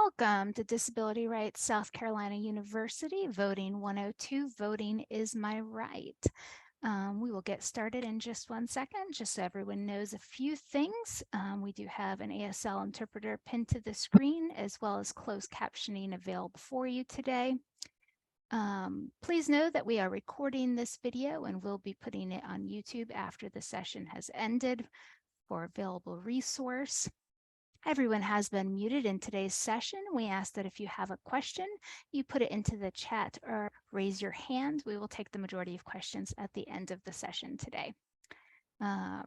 Welcome to Disability Rights South Carolina University, Voting 102, Voting is My Right. We will get started in just 1 second, just so everyone knows a few things. We do have an ASL interpreter pinned to the screen, as well as closed captioning available for you today. Please know that we are recording this video and we'll be putting it on YouTube after the session has ended for available resource. Everyone has been muted in today's session. We ask that if you have a question, you put it into the chat or raise your hand. We will take the majority of questions at the end of the session today. Our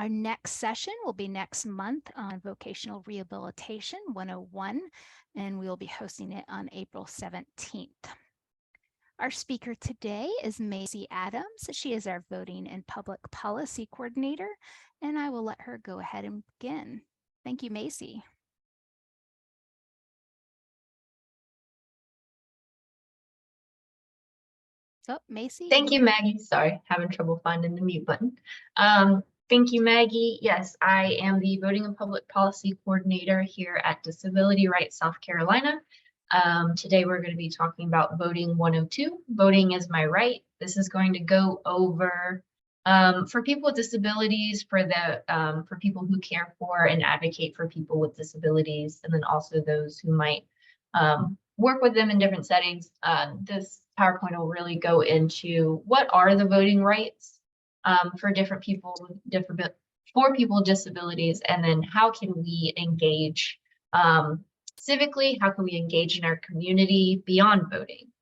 next session will be next month on Vocational Rehabilitation 101, and we will be hosting it on April 17th. Our speaker today is Macy Adams. She is our Voting and Public Policy Coordinator, and I will let her go ahead and begin. Thank you, Macy. Oh, Macy. Thank you, Maggie. Sorry, having trouble finding the mute button. Thank you, Maggie. Yes, I am the Voting and Public Policy Coordinator here at Disability Rights South Carolina. Today we're going to be talking about Voting 102. Voting is my right. This is going to go over for people with disabilities, for people who care for and advocate for people with disabilities, and then also those who might work with them in different settings. This PowerPoint will really go into what are the voting rights for different people with for people with disabilities, and then how can we engage civically, how can we engage in our community beyond voting.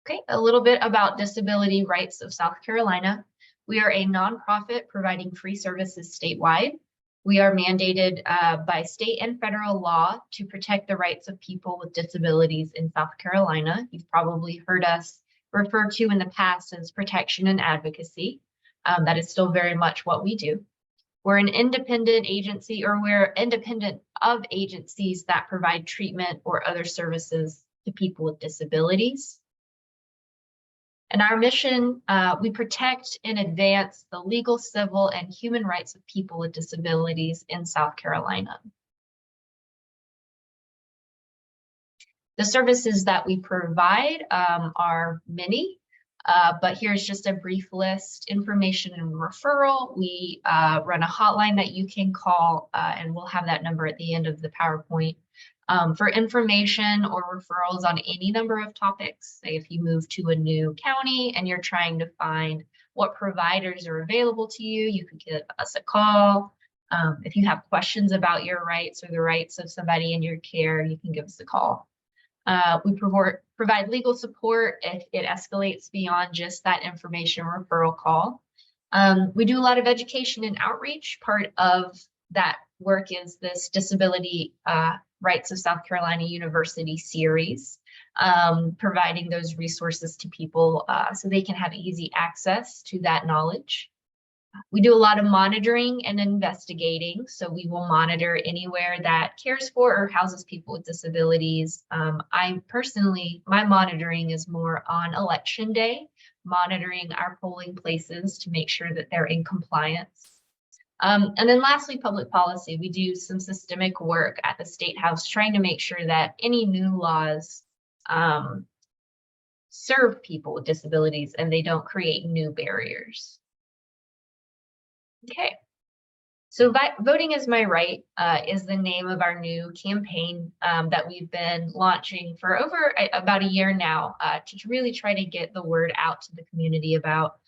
Okay, a little bit about Disability Rights of South Carolina. We are a nonprofit providing free services statewide. We are mandated by state and federal law to protect the rights of people with disabilities in South Carolina. You've probably heard us refer to in the past as protection and advocacy. That is still very much what we do. We're an independent agency, or we're independent of agencies that provide treatment or other services to people with disabilities. And our mission, we protect and advance the legal, civil, and human rights of people with disabilities in South Carolina. The services that we provide are many, but here's just a brief list. Information and referral. We run a hotline that you can call, and we'll have that number at the end of the PowerPoint. For information or referrals on any number of topics, say if you move to a new county and you're trying to find what providers are available to you, you can give us a call. If you have questions about your rights or the rights of somebody in your care, you can give us a call. We provide legal support if it escalates beyond just that information referral call. We do a lot of education and outreach. Part of that work is this Disability Rights of South Carolina University series, providing those resources to people so they can have easy access to that knowledge. We do a lot of monitoring and investigating, so we will monitor anywhere that cares for or houses people with disabilities. I personally, my monitoring is more on election day, monitoring our polling places to make sure that they're in compliance. And then lastly, public policy. We do some systemic work at the State House trying to make sure that any new laws serve people with disabilities and they don't create new barriers. Okay, so Voting is My Right is the name of our new campaign that we've been launching for over about a year now to really try to get the word out to the community about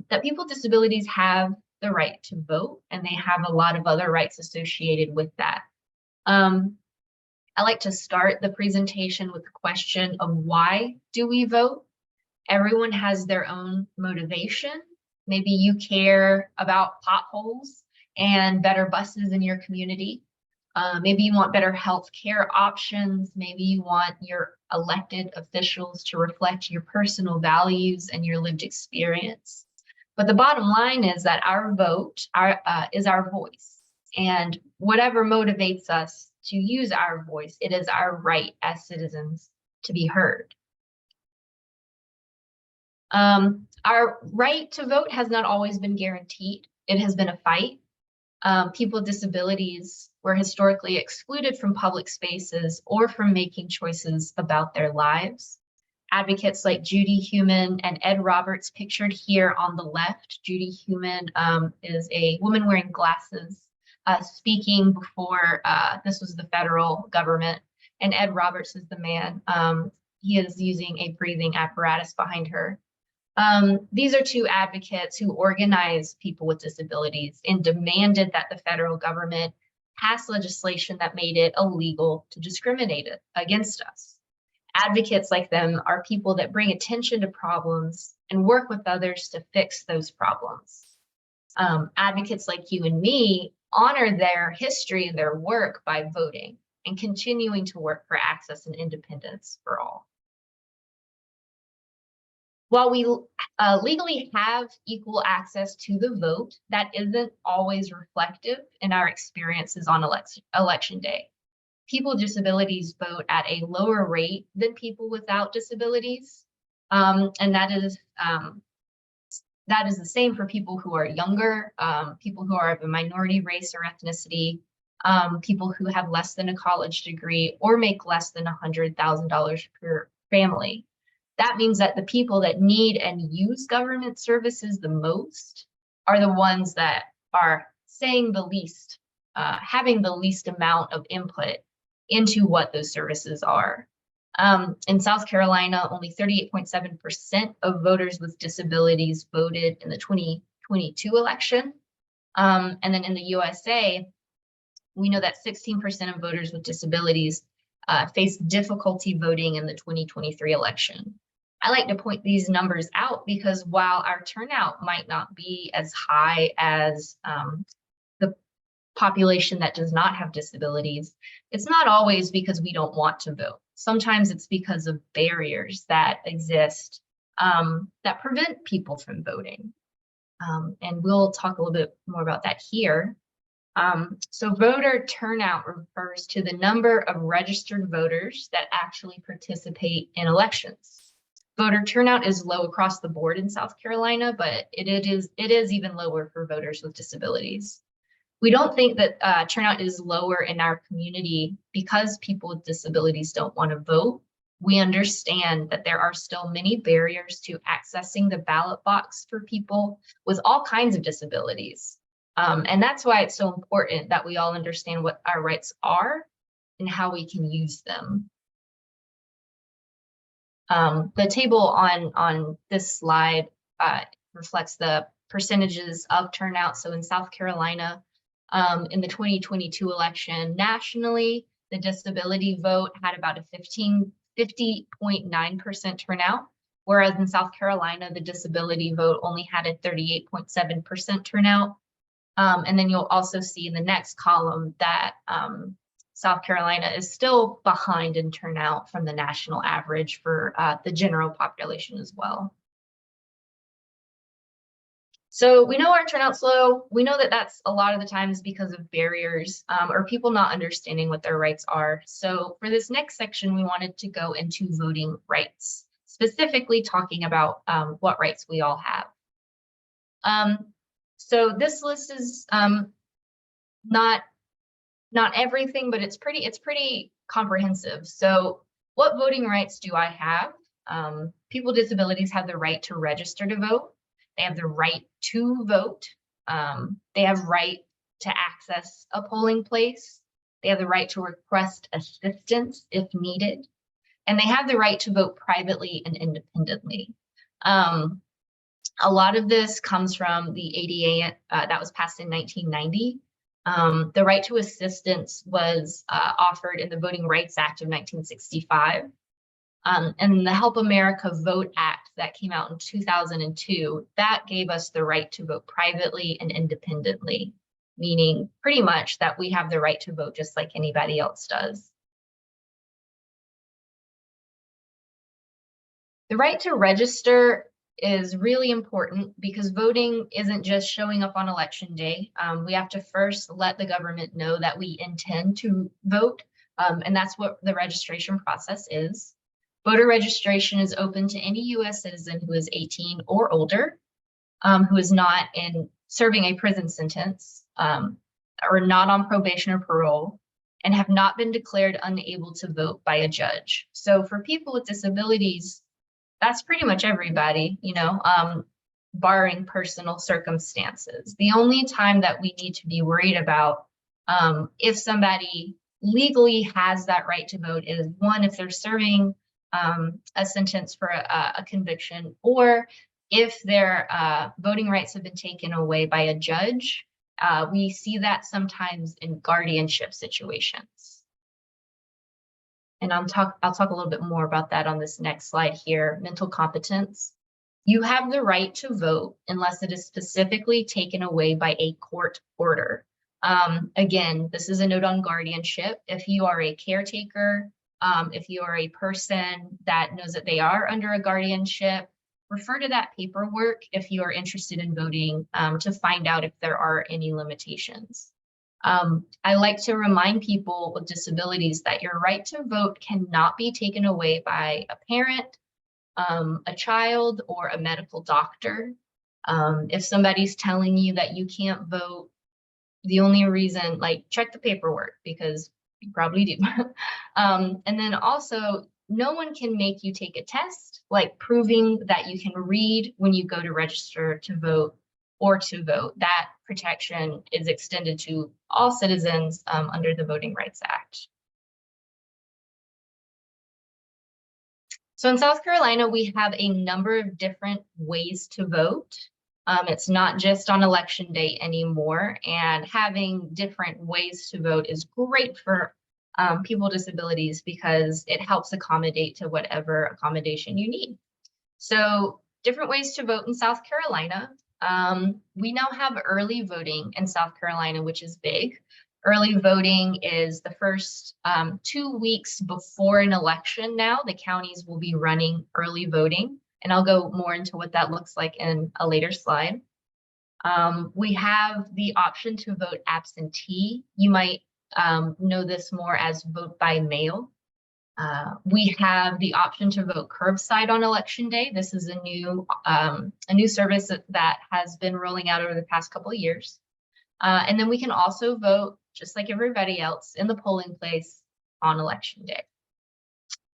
that people with disabilities have the right to vote, and they have a lot of other rights associated with that. I like to start the presentation with the question of why do we vote? Everyone has their own motivation. Maybe you care about potholes and better buses in your community. Maybe you want better health care options. Maybe you want your elected officials to reflect your personal values and your lived experience. But the bottom line is that our vote is our voice. And whatever motivates us to use our voice, it is our right as citizens to be heard. Our right to vote has not always been guaranteed. it has been a fight. People with disabilities were historically excluded from public spaces or from making choices about their lives. Advocates like Judy Heumann and Ed Roberts, pictured here on the left. Judy Heumann is a woman wearing glasses, speaking before this was the federal government, and Ed Roberts is the man. He is using a breathing apparatus behind her. These are two advocates who organized people with disabilities and demanded that the federal government pass legislation that made it illegal to discriminate against us. Advocates like them are people that bring attention to problems and work with others to fix those problems. Advocates like you and me honor their history and their work by voting and continuing to work for access and independence for all. While we legally have equal access to the vote, that isn't always reflective in our experiences on election day. People with disabilities vote at a lower rate than people without disabilities, and that is the same for people who are younger, people who are of a minority race or ethnicity, people who have less than a college degree or make less than $100,000 per family. That means that the people that need and use government services the most are the ones that are saying the least, having the least amount of input into what those services are. In South Carolina, only 38.7% of voters with disabilities voted in the 2022 election. And then in the USA, we know that 16% of voters with disabilities faced difficulty voting in the 2023 election. I like to point these numbers out because while our turnout might not be as high as the population that does not have disabilities, it's not always because we don't want to vote. Sometimes it's because of barriers that exist that prevent people from voting. And we'll talk a little bit more about that here. So voter turnout refers to the number of registered voters that actually participate in elections. Voter turnout is low across the board in South Carolina, but it is even lower for voters with disabilities. We don't think that turnout is lower in our community because people with disabilities don't want to vote. We understand that there are still many barriers to accessing the ballot box for people with all kinds of disabilities. And that's why it's so important that we all understand what our rights are and how we can use them. The table on this slide reflects the percentages of turnout. So in South Carolina, in the 2022 election, nationally, the disability vote had about a 50.9% turnout, whereas in South Carolina, the disability vote only had a 38.7% turnout. And then you'll also see in the next column that South Carolina is still behind in turnout from the national average for the general population as well. So we know our turnout's low. We know that that's a lot of the times because of barriers or people not understanding what their rights are. So for this next section, we wanted to go into voting rights, specifically talking about what rights we all have. So this list is not everything, but it's pretty comprehensive. So what voting rights do I have? People with disabilities have the right to register to vote. They have the right to vote. They have right to access a polling place. They have the right to request assistance if needed. And they have the right to vote privately and independently. A lot of this comes from the ADA that was passed in 1990. The right to assistance was offered in the Voting Rights Act of 1965. And the Help America Vote Act that came out in 2002, that gave us the right to vote privately and independently, meaning pretty much that we have the right to vote just like anybody else does. The right to register is really important because voting isn't just showing up on election day. We have to first let the government know that we intend to vote, and that's what the registration process is. Voter registration is open to any U.S. citizen who is 18 or older, who is not in serving a prison sentence, are not on probation or parole, and have not been declared unable to vote by a judge. So for people with disabilities, that's pretty much everybody, you know, barring personal circumstances. The only time that we need to be worried about if somebody legally has that right to vote is, one, if they're serving a sentence for a conviction, or if their voting rights have been taken away by a judge. We see that sometimes in guardianship situations. And I'll talk a little bit more about that on this next slide here. Mental competence. You have the right to vote unless it is specifically taken away by a court order. Again, this is a note on guardianship. If you are a caretaker, if you are a person that knows that they are under a guardianship, refer to that paperwork if you are interested in voting to find out if there are any limitations. I like to remind people with disabilities that your right to vote cannot be taken away by a parent, a child, or a medical doctor. If somebody's telling you that you can't vote, the only reason, like, check the paperwork, because you probably do. And then also, no one can make you take a test, like proving that you can read when you go to register to vote or to vote. That protection is extended to all citizens under the Voting Rights Act. So in South Carolina, we have a number of different ways to vote. It's not just on election day anymore, and having different ways to vote is great for people with disabilities because it helps accommodate to whatever accommodation you need. So different ways to vote in South Carolina. We now have early voting in South Carolina, which is big. Early voting is the first 2 weeks before an election now. The counties will be running early voting, and I'll go more into what that looks like in a later slide. We have the option to vote absentee. You might know this more as vote by mail. We have the option to vote curbside on election day. This is a new service that has been rolling out over the past couple of years. And then we can also vote, just like everybody else, in the polling place on election day.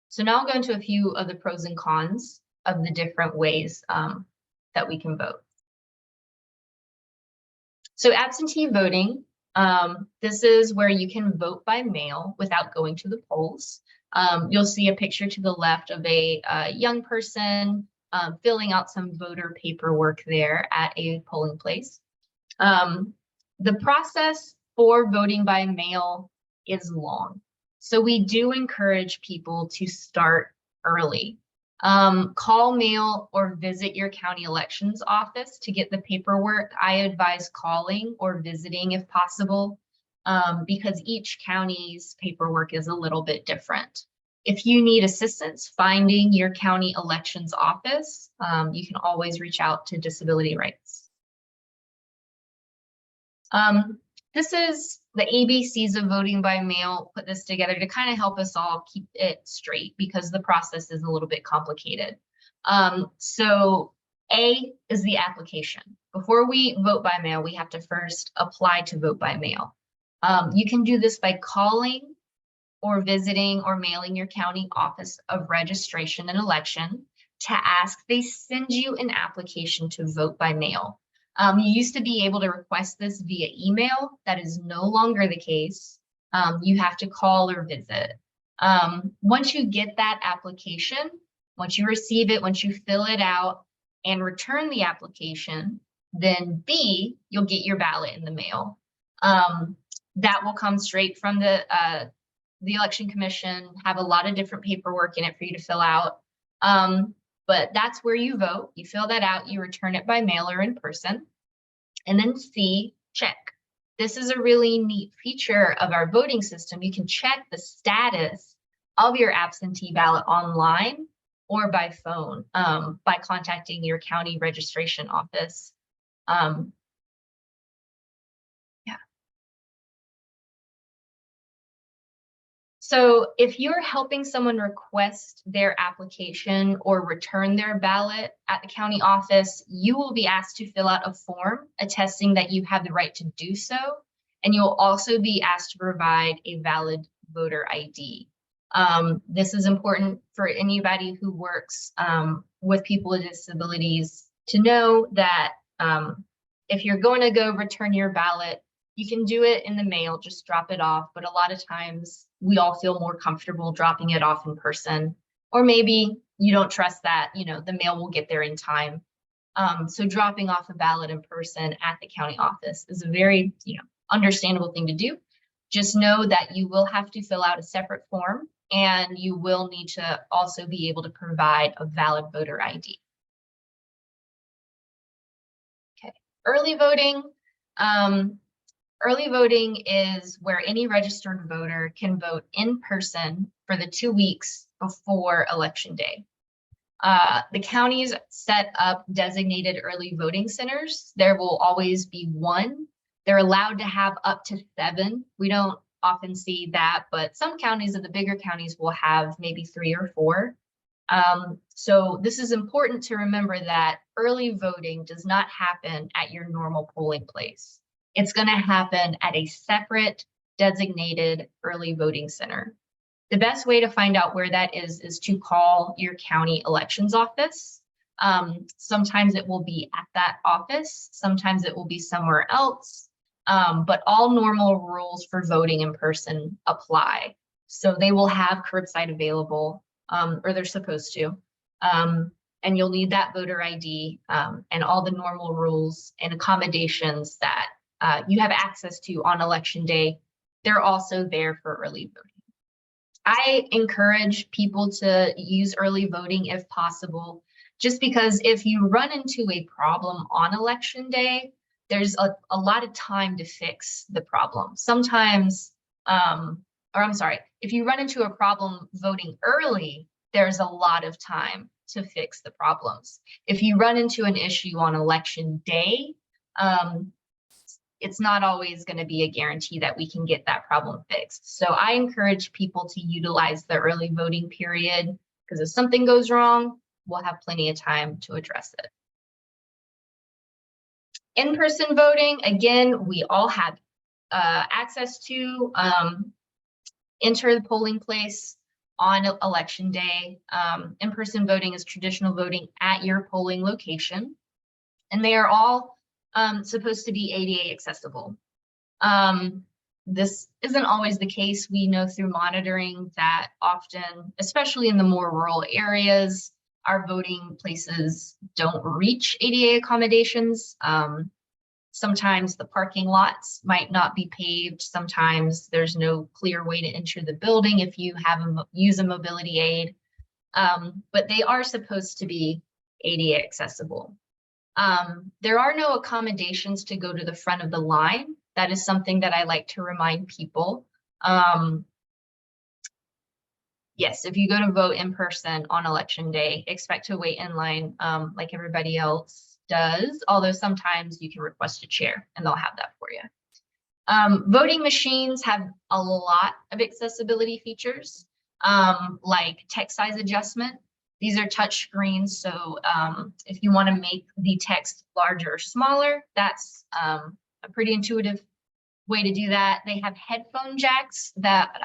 So now I'll go into a few of the pros and cons of the different ways that we can vote. So absentee voting, this is where you can vote by mail without going to the polls. You'll see a picture to the left of a young person filling out some voter paperwork there at a polling place. The process for voting by mail is long, so we do encourage people to start early. Call, mail, or visit your county elections office to get the paperwork. I advise calling or visiting if possible, because each county's paperwork is a little bit different. If you need assistance finding your county elections office, you can always reach out to Disability Rights. This is the ABCs of voting by mail. Put this together to kind of help us all keep it straight because the process is a little bit complicated. So A is the application. Before we vote by mail, we have to first apply to vote by mail. You can do this by calling or visiting or mailing your county office of registration and election to ask they send you an application to vote by mail. You used to be able to request this via email. That is no longer the case. You have to call or visit. Once you get that application, once you receive it, once you fill it out and return the application, then B, you'll get your ballot in the mail. That will come straight from the Election Commission, have a lot of different paperwork in it for you to fill out. But that's where you vote. You fill that out, you return it by mail or in person. And then C, check. This is a really neat feature of our voting system. You can check the status of your absentee ballot online or by phone by contacting your county registration office. So if you're helping someone request their application or return their ballot at the county office, you will be asked to fill out a form attesting that you have the right to do so. And you'll also be asked to provide a valid voter ID. This is important for anybody who works with people with disabilities to know that if you're going to go return your ballot, you can do it in the mail, just drop it off. But a lot of times we all feel more comfortable dropping it off in person, or maybe you don't trust that, the mail will get there in time. So dropping off a ballot in person at the county office is a very, understandable thing to do. Just know that you will have to fill out a separate form, and you will need to also be able to provide a valid voter ID. Okay, early voting. Early voting is where any registered voter can vote in person for the 2 weeks before Election Day. The counties set up designated early voting centers. There will always be one. They're allowed to have up to 7. We don't often see that, but some counties of the bigger counties will have maybe 3 or 4. So this is important to remember that early voting does not happen at your normal polling place. It's going to happen at a separate designated early voting center. The best way to find out where that is to call your county elections office. Sometimes it will be at that office. Sometimes it will be somewhere else. But all normal rules for voting in person apply. So they will have curbside available, or they're supposed to. And you'll need that voter ID and all the normal rules and accommodations that you have access to on Election Day. They're also there for early voting. I encourage people to use early voting if possible, just because if you run into a problem on Election Day, there's a lot of time to fix the problem. Sometimes, if you run into a problem voting early, there's a lot of time to fix the problems. If you run into an issue on Election Day, it's not always going to be a guarantee that we can get that problem fixed. So I encourage people to utilize the early voting period, because if something goes wrong, we'll have plenty of time to address it. In-person voting, again, we all have access to enter the polling place on Election Day. In-person voting is traditional voting at your polling location, and they are all supposed to be ADA accessible. This isn't always the case. We know through monitoring that often, especially in the more rural areas, our voting places don't reach ADA accommodations. Sometimes the parking lots might not be paved. Sometimes there's no clear way to enter the building if you use a mobility aid. But they are supposed to be ADA accessible. There are no accommodations to go to the front of the line. That is something that I like to remind people. Yes, if you go to vote in person on Election Day, expect to wait in line like everybody else does, although sometimes you can request a chair and they'll have that for you. Voting machines have a lot of accessibility features, like text size adjustment. These are touch screens, so if you want to make the text larger or smaller, that's a pretty intuitive way to do that. They have headphone jacks that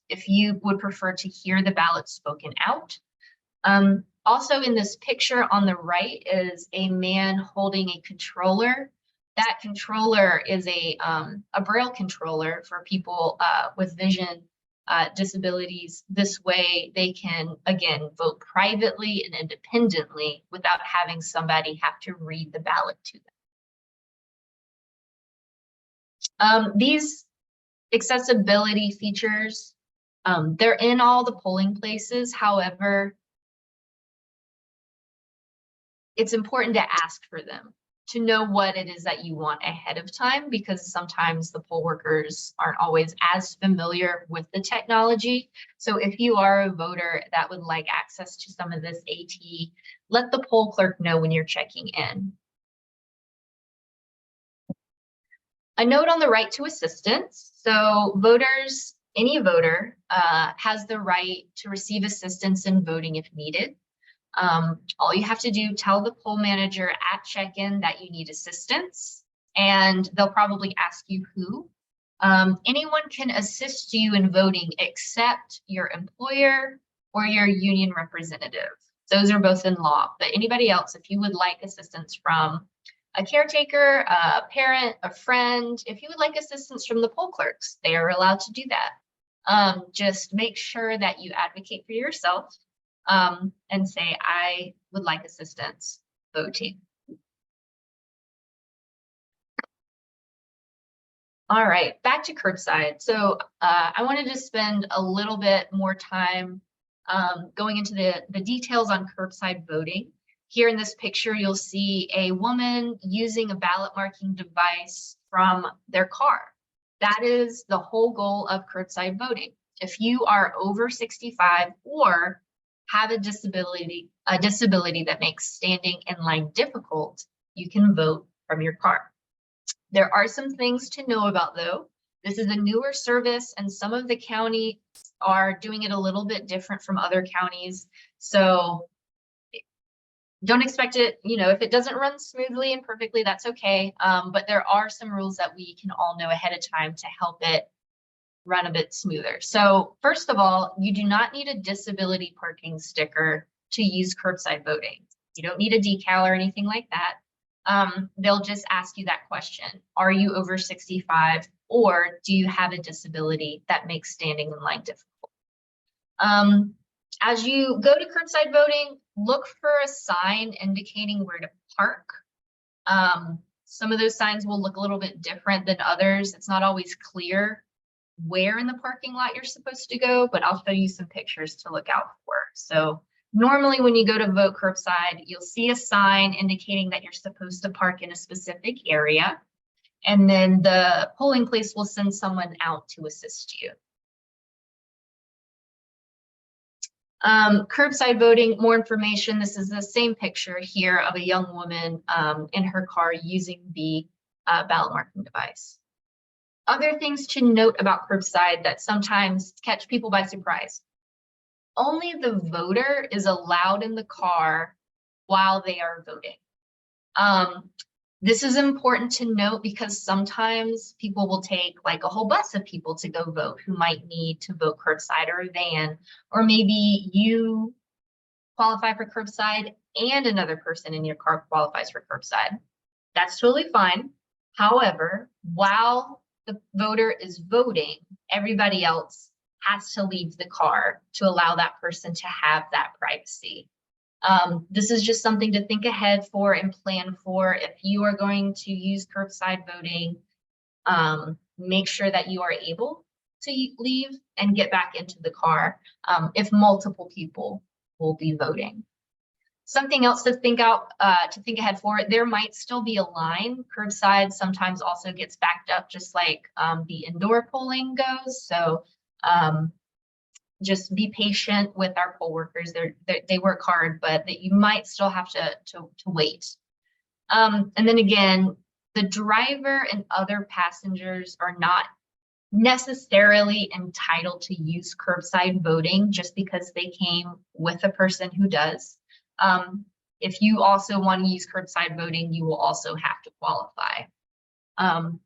if you would prefer to hear the ballot spoken out. Also in this picture on the right is a man holding a controller. That controller is a Braille controller for people with vision disabilities. This way they can, again, vote privately and independently without having somebody have to read the ballot to them. These accessibility features, they're in all the polling places. However, it's important to ask for them, to know what it is that you want ahead of time, because sometimes the poll workers aren't always as familiar with the technology. So if you are a voter that would like access to some of this AT, let the poll clerk know when you're checking in. A note on the right to assistance. So voters any voter has the right to receive assistance in voting if needed. All you have to do, tell the poll manager at check-in that you need assistance, and they'll probably ask you who. Anyone can assist you in voting except your employer or your union representative. Those are both in law, but anybody else, if you would like assistance from a caretaker, a parent, a friend, if you would like assistance from the poll clerks, they are allowed to do that. Just make sure that you advocate for yourself and say, I would like assistance voting. All right, back to curbside. So I wanted to spend a little bit more time going into the details on curbside voting. Here in this picture, you'll see a woman using a ballot marking device from their car. That is the whole goal of curbside voting. If you are over 65 or have a disability that makes standing in line difficult, you can vote from your car. There are some things to know about, though. This is a newer service, and some of the counties are doing it a little bit different from other counties. So don't expect it, if it doesn't run smoothly and perfectly, that's okay. But there are some rules that we can all know ahead of time to help it run a bit smoother. So first of all, you do not need a disability parking sticker to use curbside voting. You don't need a decal or anything like that. They'll just ask you that question. Are you over 65 or do you have a disability that makes standing in line difficult? As you go to curbside voting, look for a sign indicating where to park. Some of those signs will look a little bit different than others. It's not always clear where in the parking lot you're supposed to go, but I'll show you some pictures to look out for. So normally when you go to vote curbside, you'll see a sign indicating that you're supposed to park in a specific area, and then the polling place will send someone out to assist you. Curbside voting, more information. This is the same picture here of a young woman in her car using the ballot marking device. Other things to note about curbside that sometimes catch people by surprise. Only the voter is allowed in the car while they are voting. This is important to note because sometimes people will take like a whole bus of people to go vote who might need to vote curbside, or a van, or maybe you qualify for curbside and another person in your car qualifies for curbside. That's totally fine. However, while the voter is voting, everybody else has to leave the car to allow that person to have that privacy. This is just something to think ahead for and plan for. If you are going to use curbside voting, make sure that you are able to leave and get back into the car if multiple people will be voting. Something else to think ahead for, there might still be a line. Curbside sometimes also gets backed up, just like the indoor polling goes. So just be patient with our poll workers. They work hard, but that you might still have to wait. And then again, the driver and other passengers are not necessarily entitled to use curbside voting just because they came with a person who does. If you also want to use curbside voting, you will also have to qualify. I'm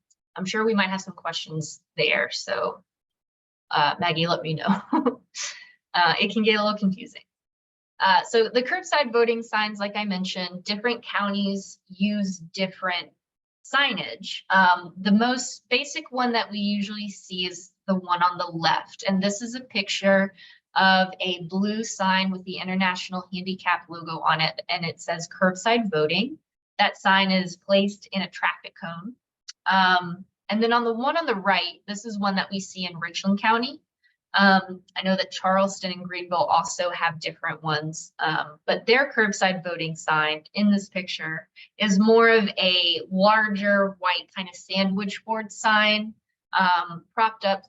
sure we might have some questions there, so Maggie, let me know. It can get a little confusing. So the curbside voting signs, like I mentioned, different counties use different signage. The most basic one that we usually see is the one on the left, and this is a picture of a blue sign with the International Handicap logo on it, and it says curbside voting. That sign is placed in a traffic cone. And then on the one on the right, this is one that we see in Richland County. I know that Charleston and Greenville also have different ones, but their curbside voting sign in this picture is more of a larger white kind of sandwich board sign, propped up,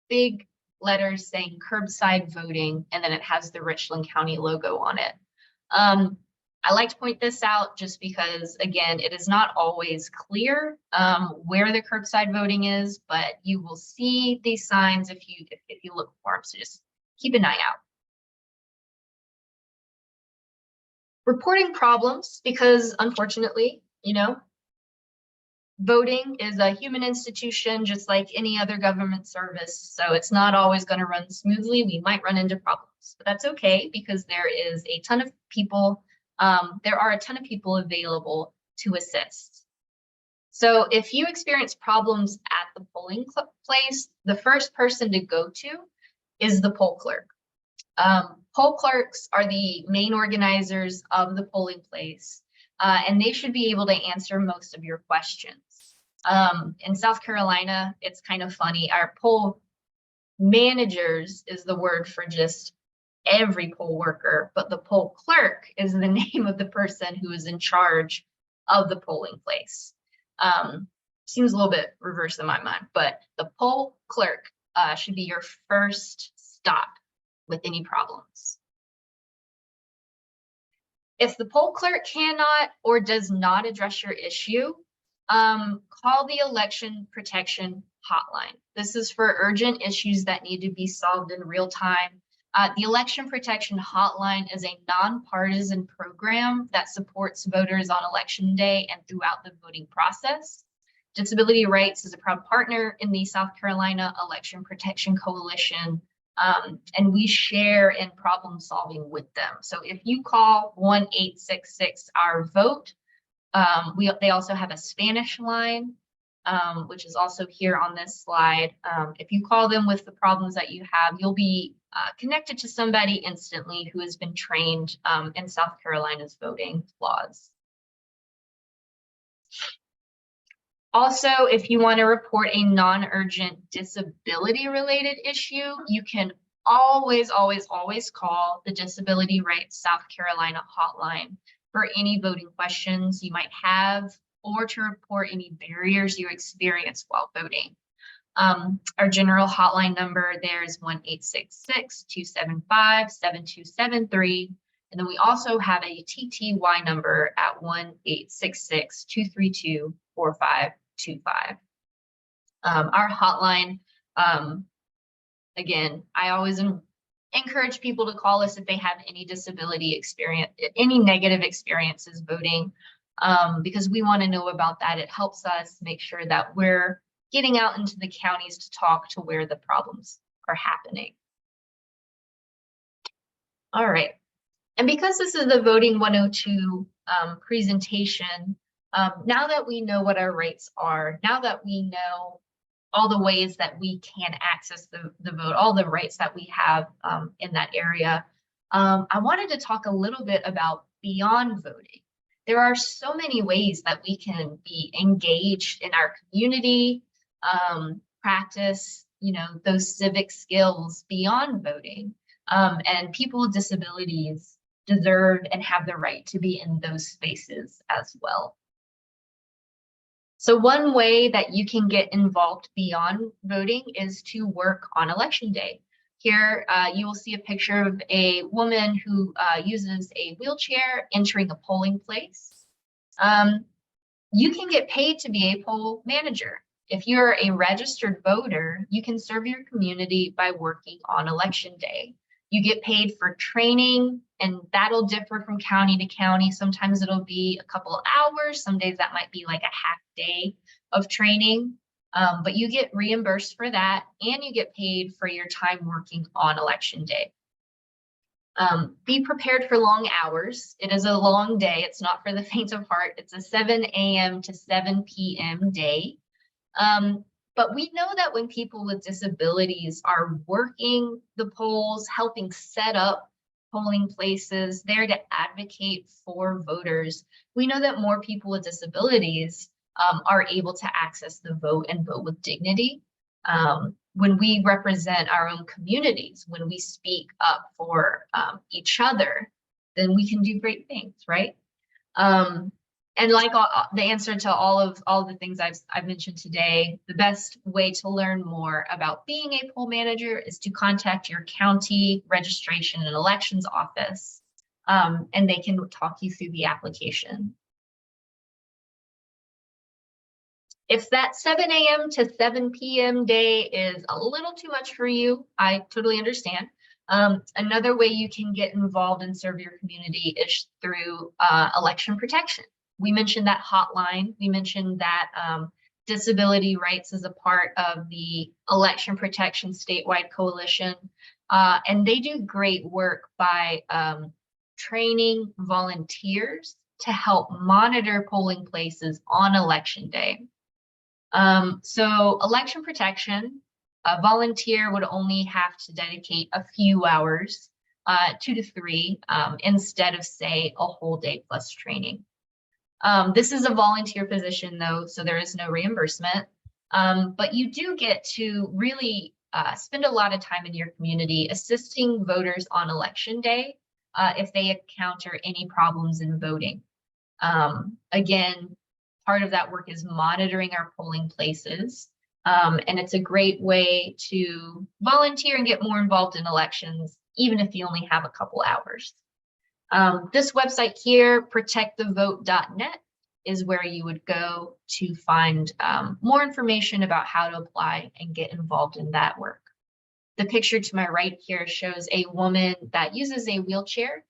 big letters saying curbside voting, and then it has the Richland County logo on it. I like to point this out just because, again, it is not always clear where the curbside voting is, but you will see these signs if you look for them. So just keep an eye out. Reporting problems, because unfortunately, voting is a human institution just like any other government service. So it's not always going to run smoothly. We might run into problems, but that's okay because there is a ton of people. There are a ton of people available to assist. So if you experience problems at the polling place, the first person to go to is the poll clerk. Poll clerks are the main organizers of the polling place, and they should be able to answer most of your questions. In South Carolina, it's kind of funny. Our poll managers is the word for just every poll worker, but the poll clerk is the name of the person who is in charge of the polling place. Seems a little bit reverse in my mind, but the poll clerk should be your first stop with any problems. If the poll clerk cannot or does not address your issue, call the election protection hotline. This is for urgent issues that need to be solved in real time. The election protection hotline is a nonpartisan program that supports voters on election day and throughout the voting process. Disability Rights is a proud partner in the South Carolina Election Protection Coalition, and we share in problem solving with them. So if you call 1-866-OUR-VOTE, they also have a Spanish line, which is also here on this slide. If you call them with the problems that you have, you'll be connected to somebody instantly who has been trained in South Carolina's voting laws. Also, if you want to report a non-urgent disability-related issue, you can always call the Disability Rights South Carolina hotline for any voting questions you might have or to report any barriers you experience while voting. Our general hotline number there is 1-866-275-7273. And then we also have a TTY number at 1-866-232-4525. Our hotline, again, I always encourage people to call us if they have any disability experience, any negative experiences voting, because we want to know about that. It helps us make sure that we're getting out into the counties to talk to where the problems are happening. All right. And because this is the Voting 102 presentation, now that we know what our rights are, now that we know all the ways that we can access the vote, all the rights that we have in that area, I wanted to talk a little bit about beyond voting. There are so many ways that we can be engaged in our community, practice, those civic skills beyond voting. And people with disabilities deserve and have the right to be in those spaces as well. So one way that you can get involved beyond voting is to work on election day. Here you will see a picture of a woman who uses a wheelchair entering a polling place. You can get paid to be a poll manager. If you're a registered voter, you can serve your community by working on election day. You get paid for training, and that'll differ from county to county. Sometimes it'll be a couple hours. Some days that might be like a half day of training, but you get reimbursed for that, and you get paid for your time working on election day. Be prepared for long hours. It is a long day. It's not for the faint of heart. It's a 7 a.m. to 7 p.m. day. But we know that when people with disabilities are working the polls, helping set up polling places, there to advocate for voters, we know that more people with disabilities are able to access the vote and vote with dignity. When we represent our own communities, when we speak up for each other, then we can do great things, right? And like the answer to all the things I've mentioned today, the best way to learn more about being a poll manager is to contact your county registration and elections office. and they can talk you through the application. If that 7 a.m. to 7 p.m. day is a little too much for you, I totally understand. Another way you can get involved and serve your community is through election protection. We mentioned that hotline. We mentioned that disability rights is a part of the election protection statewide coalition. And they do great work by training volunteers to help monitor polling places on election day. So election protection, a volunteer would only have to dedicate a few hours, 2 to 3, instead of say a whole day plus training. This is a volunteer position though, so there is no reimbursement, but you do get to really spend a lot of time in your community assisting voters on election day if they encounter any problems in voting. Again, part of that work is monitoring our polling places. And it's a great way to volunteer and get more involved in elections, even if you only have a couple hours. This website here, protectthevote.net, is where you would go to find more information about how to apply and get involved in that work. The picture to my right here shows a woman that uses a wheelchair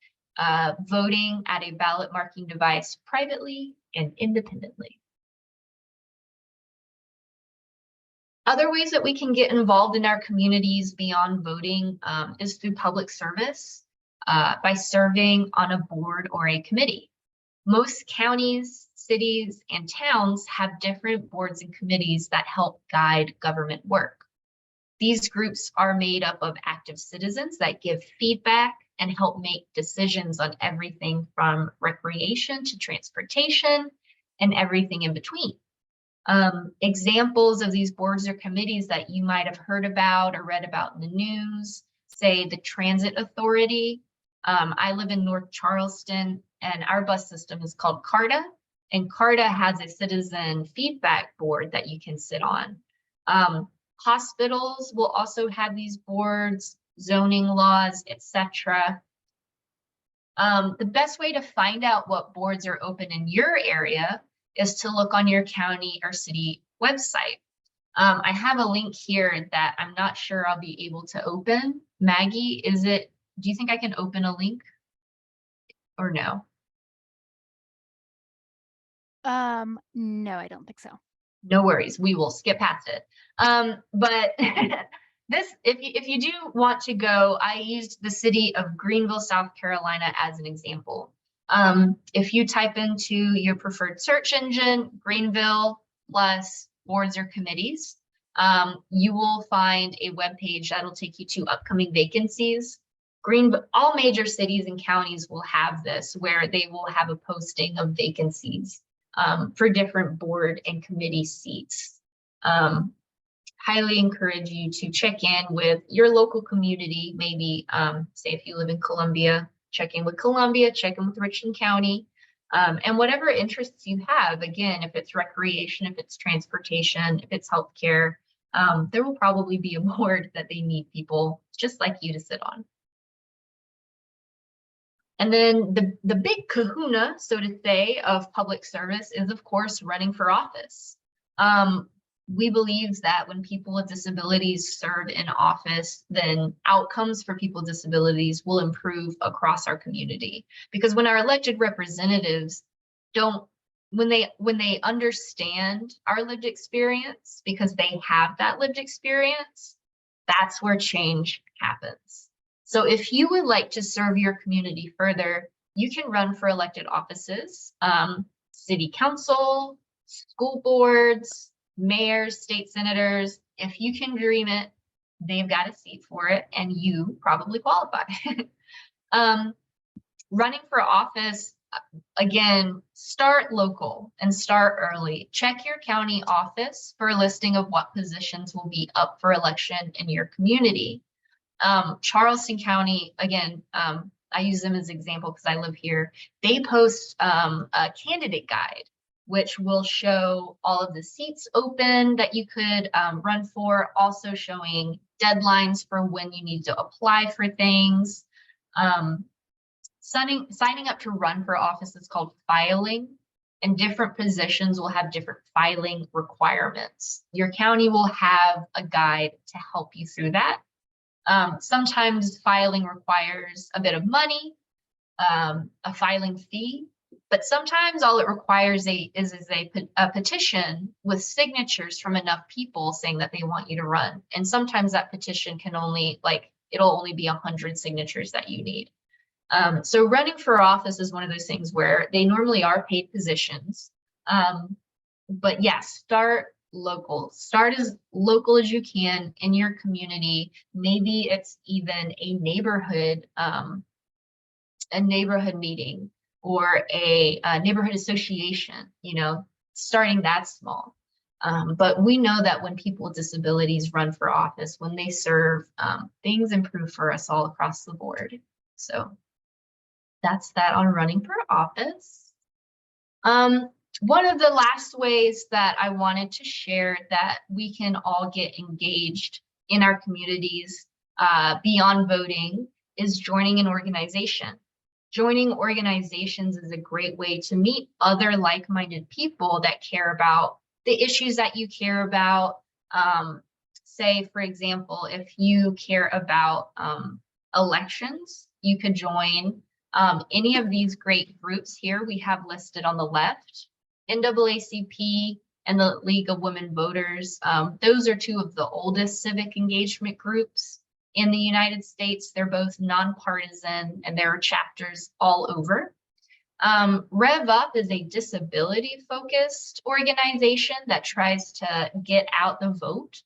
voting at a ballot marking device privately and independently. Other ways that we can get involved in our communities beyond voting is through public service, by serving on a board or a committee. Most counties, cities, and towns have different boards and committees that help guide government work. These groups are made up of active citizens that give feedback and help make decisions on everything from recreation to transportation and everything in between. Examples of these boards or committees that you might have heard about or read about in the news, say the Transit Authority. I live in North Charleston and our bus system is called CARTA, and CARTA has a citizen feedback board that you can sit on. Hospitals will also have these boards, zoning laws, etc. The best way to find out what boards are open in your area is to look on your county or city website. I have a link here that I'm not sure I'll be able to open. Maggie, do you think I can open a link or no? No, I don't think so. No worries, we will skip past it. But if you do want to go, I used the city of Greenville, South Carolina as an example. If you type into your preferred search engine, Greenville plus boards or committees, you will find a web page that'll take you to upcoming vacancies. All major cities and counties will have this, where they will have a posting of vacancies for different board and committee seats. Highly encourage you to check in with your local community. Maybe say if you live in Columbia, check in with Columbia, check in with Richland County, and whatever interests you have. Again, if it's recreation, if it's transportation, if it's healthcare, there will probably be a board that they need people just like you to sit on. And then the big kahuna, so to say, of public service is, of course, running for office. We believe that when people with disabilities serve in office, then outcomes for people with disabilities will improve across our community. Because when our elected representatives when they understand our lived experience, because they have that lived experience, that's where change happens. So if you would like to serve your community further, you can run for elected offices, city council, school boards, mayors, state senators. If you can dream it, they've got a seat for it, and you probably qualify. Running for office, again, start local and start early. Check your county office for a listing of what positions will be up for election in your community. Charleston County, again, I use them as an example because I live here. They post a candidate guide, which will show all of the seats open that you could run for, also showing deadlines for when you need to apply for things. signing up to run for office is called filing, and different positions will have different filing requirements. Your county will have a guide to help you through that. Sometimes filing requires a bit of money, a filing fee, but sometimes all it requires is a petition with signatures from enough people saying that they want you to run. And sometimes that petition can only, it'll only be 100 signatures that you need. So running for office is one of those things where they normally are paid positions. But yes, start local. Start as local as you can in your community. Maybe it's even a neighborhood meeting or a neighborhood association, starting that small. But we know that when people with disabilities run for office, when they serve, things improve for us all across the board. So that's that on running for office. One of the last ways that I wanted to share that we can all get engaged in our communities beyond voting is joining an organization. Joining organizations is a great way to meet other like-minded people that care about the issues that you care about. Say, for example, if you care about elections, you could join any of these great groups here we have listed on the left. NAACP and the League of Women Voters. Those are two of the oldest civic engagement groups in the United States. They're both nonpartisan and there are chapters all over. Rev Up is a disability-focused organization that tries to get out the vote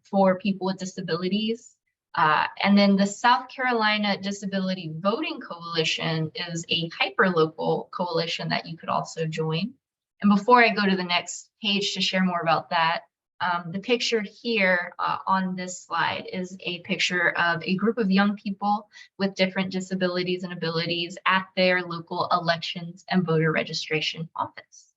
for people with disabilities. And then the South Carolina Disability Voting Coalition is a hyperlocal coalition that you could also join. And before I go to the next page to share more about that, the picture here on this slide is a picture of a group of young people with different disabilities and abilities at their local elections and voter registration office.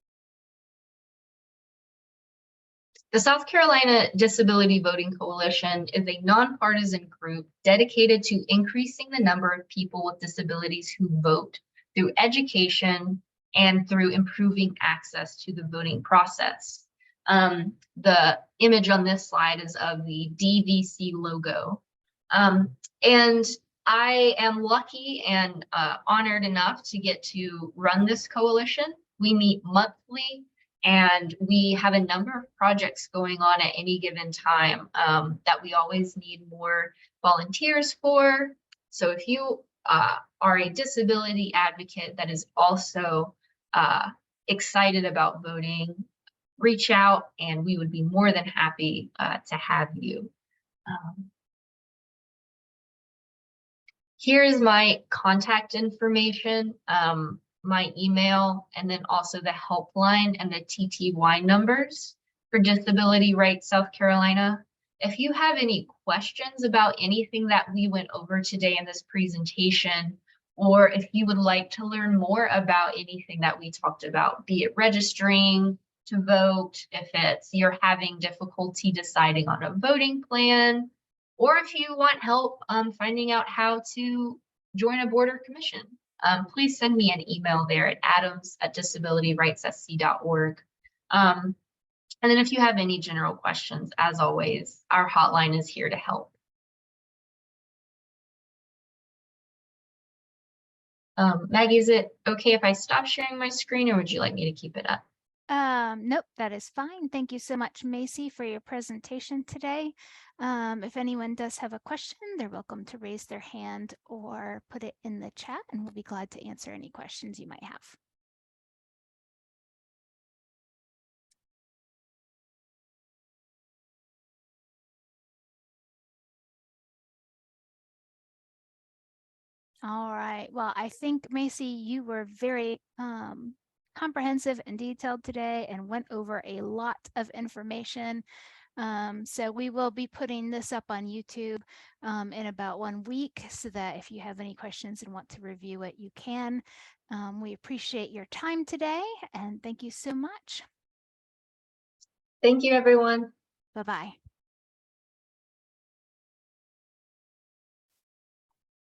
The South Carolina Disability Voting Coalition is a nonpartisan group dedicated to increasing the number of people with disabilities who vote through education and through improving access to the voting process. The image on this slide is of the DVC logo. And I am lucky and honored enough to get to run this coalition. We meet monthly. And we have a number of projects going on at any given time that we always need more volunteers for. So if you are a disability advocate that is also excited about voting, reach out and we would be more than happy to have you. Here's my contact information. My email, and then also the helpline and the TTY numbers for Disability Rights South Carolina. If you have any questions about anything that we went over today in this presentation, or if you would like to learn more about anything that we talked about, be it registering to vote, if it's you're having difficulty deciding on a voting plan, or if you want help finding out how to join a board or commission, please send me an email there at adams@disabilityrightssc.org. And then if you have any general questions, as always, our hotline is here to help. Maggie, is it okay if I stop sharing my screen or would you like me to keep it up? Nope, that is fine. Thank you so much, Macy, for your presentation today. If anyone does have a question, they're welcome to raise their hand or put it in the chat, and we'll be glad to answer any questions you might have. All right. Well, I think, Macy, you were very comprehensive and detailed today and went over a lot of information. So we will be putting this up on YouTube in about 1 week so that if you have any questions and want to review it, you can. We appreciate your time today and thank you so much. Thank you, everyone. Bye-bye.